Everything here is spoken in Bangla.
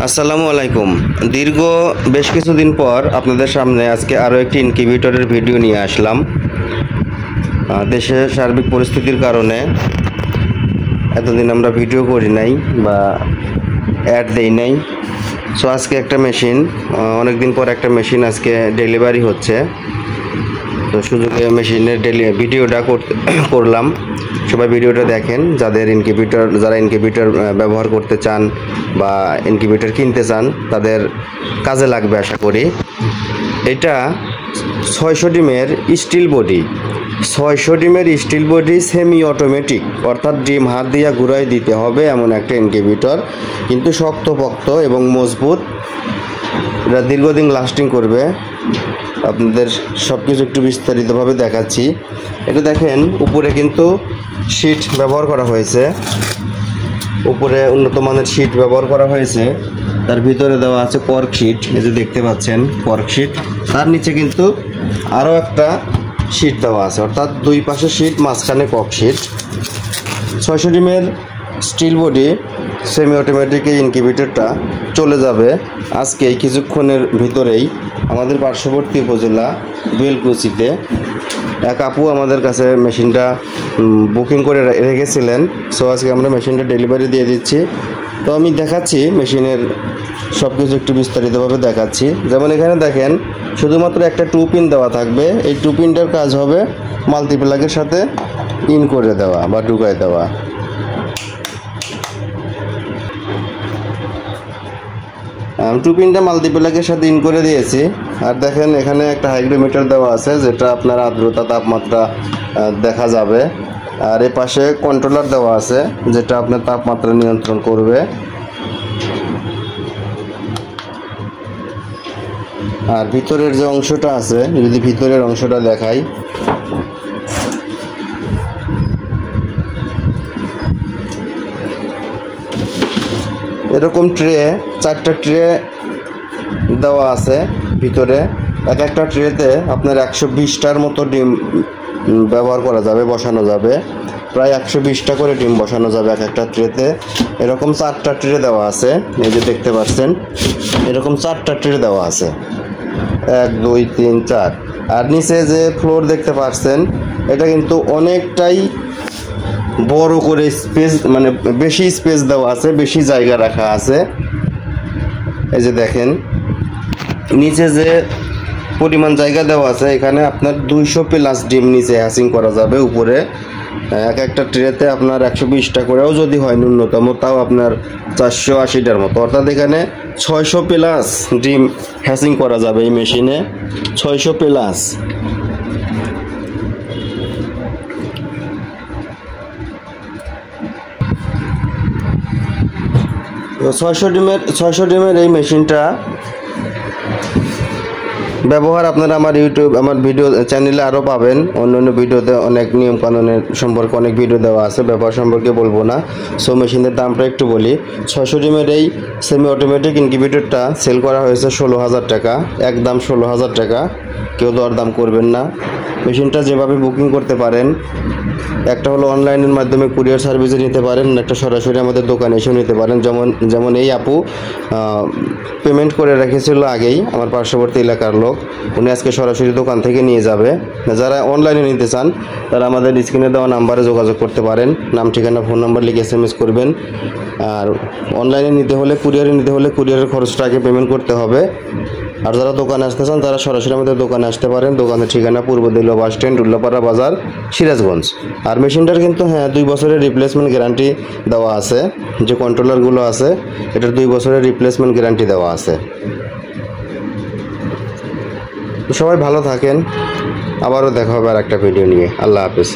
আসসালামু আলাইকুম। দীর্ঘ বেশ কিছুদিন পর আপনাদের সামনে আজকে আরও একটি ইনকিউবেটরের ভিডিও নিয়ে আসলাম। দেশের সার্বিক পরিস্থিতির কারণে এতদিন আমরা ভিডিও করি নাই বা অ্যাড দেই নাই। সো আজকে একটা মেশিন, অনেকদিন পর একটা মেশিন আজকে ডেলিভারি হচ্ছে। তো সুযোগে মেশিনের ভিডিওটা করলাম। সবাই ভিডিওটা দেখেন, যারা ইনকিউবেটর ব্যবহার করতে চান বা ইনকিউবেটর কিনতে চান তাদের কাজে লাগবে আশা করি। এটা 600 ডিমের স্টিল বডি, 600 ডিমের স্টিল বডি, সেমি অটোমেটিক, অর্থাৎ ডিম হাত দিয়ে ঘুরাই দিতে হবে এমন একটা ইনকিউবেটর, কিন্তু শক্তপোক্ত এবং মজবুত। এটা দীর্ঘদিন লাস্টিং করবে। আপনাদের সব কিছু একটু বিস্তারিতভাবে দেখাচ্ছি। এটা দেখেন, উপরে কিন্তু শীট ব্যবহার করা হয়েছে, উপরে উন্নত মানের শীট ব্যবহার করা হয়েছে। তার ভিতরে দেওয়া আছে কর্ক শীট, এই যে দেখতে পাচ্ছেন কর্ক শীট। তার নিচে কিন্তু আরও একটা শীট দেওয়া আছে, অর্থাৎ দুই পাশে শীট, মাঝখানে কর্ক শীট। 600 ডিমের স্টিল বডি সেমি অটোমেটিক এই ইনকিউবেটরটা চলে যাবে আজকে এই কিছুক্ষণের ভিতরেই আমাদের পার্শ্ববর্তী উপজেলা বেলকুচিতে। এক আপু আমাদের কাছে মেশিনটা বুকিং করে রেখেছিলেন। সো আজকে আমরা মেশিনটা ডেলিভারি দিয়ে দিচ্ছি। তো আমি দেখাচ্ছি মেশিনের সব কিছু একটু বিস্তারিতভাবে দেখাচ্ছি। যেমন এখানে দেখেন, শুধুমাত্র একটা 2 পিন দেওয়া থাকবে। এই 2 পিনটার কাজ হবে মাল্টিপ্লাগের সাথে ইন করে দেওয়া বা ঢুকায় দেওয়া। টু পিনটা মাল্টিপ্লাগের সাথে ইন করে দিয়েছি। আর দেখেন এখানে একটা হাইগ্রোমিটার দেওয়া আছে, যেটা আপনার আর্দ্রতা, তাপমাত্রা দেখা যাবে। আর এ পাশে কন্ট্রোলার দেওয়া আছে, যেটা আপনার তাপমাত্রা নিয়ন্ত্রণ করবে। আর ভিতরের যে অংশটা আছে, যদি ভিতরের অংশটা দেখাই, এরকম ট্রে, 4টা ট্রে দেওয়া আছে ভিতরে। এক একটা ট্রেতে আপনার 120টার মতো ডিম ব্যবহার করা যাবে, বসানো যাবে। প্রায় 120টা করে ডিম বসানো যাবে এক একটা ট্রেতে। এরকম 4টা ট্রে দেওয়া আছে, এই যে দেখতে পাচ্ছেন, এরকম 4টা ট্রে দেওয়া আছে, 1 2 3 4। আর নিচে যে ফ্লোর দেখতে পাচ্ছেন, এটা কিন্তু অনেকটাই বড় করে স্পেস, মানে বেশি স্পেস দেওয়া আছে, বেশি জায়গা রাখা আছে। এই যে দেখেন নিচে যে পরিমাণ জায়গা দেওয়া আছে, এখানে আপনার 200 প্লাস ডিম নিচে হ্যাচিং করা যাবে। উপরে এক একটা ট্রেতে আপনার 120টা করেও যদি হয় ন্যূনতম, তাও আপনার 480টার মতো, অর্থাৎ এখানে 600 প্লাস ডিম হ্যাচিং করা যাবে এই মেশিনে, 600 প্লাস। তো 600 ডিমের এই মেশিনটা ব্যবহার আপনারা আমার ভিডিও চ্যানেলে আরও পাবেন। অন্য ভিডিওতে অনেক নিয়মকানুনের সম্পর্কে অনেক ভিডিও দেওয়া আছে, ব্যবহার সম্পর্কে বলবো না। সো মেশিনের দামটা একটু বলি। 600 ডিমের এই সেমি অটোমেটিক ইনকিউবেটরটা সেল করা হয়েছে 16,000 টাকা, একদম 16,000 টাকা। কেউ দরদাম করবেন না। মেশিনটা যেভাবে বুকিং করতে পারেন, একটা হলো অনলাইনের মাধ্যমে কুরিয়ার সার্ভিসে নিতে পারেন, একটা সরাসরি আমাদের দোকানে এসেও নিতে পারেন। যেমন এই আপু পেমেন্ট করে রেখেছিল আগেই, আমার পার্শ্ববর্তী এলাকার লোক, উনি আজকে সরাসরি দোকান থেকে নিয়ে যাবে। যারা অনলাইনে নিতে চান তারা আমাদের স্ক্রিনে দেওয়া নাম্বারে যোগাযোগ করতে পারেন। নাম, ঠিকানা, ফোন নাম্বার লিখে SMS করবেন। আর অনলাইনে নিতে হলে, কুরিয়ারে নিতে হলে কুরিয়ারের খরচটা আগে পেমেন্ট করতে হবে। আর যারা দোকানে আসতে চান তারা সরাসরি আমাদের দোকানে আসতে পারেন। দোকানের ঠিকানা পূর্ব দিল্লা বাস স্ট্যান্ড, উল্লাপাড়া বাজার, সিরাজগঞ্জ। আর মেশিনটার কিন্তু 2 বছরের রিপ্লেসমেন্ট গ্যারান্টি দেওয়া আছে। যে কন্ট্রোলারগুলো আছে, এটার 2 বছরের রিপ্লেসমেন্ট গ্যারান্টি দেওয়া আছে। সবাই ভালো থাকেন, আবারও দেখা হবে আর একটা ভিডিও নিয়ে। আল্লাহ হাফেজ।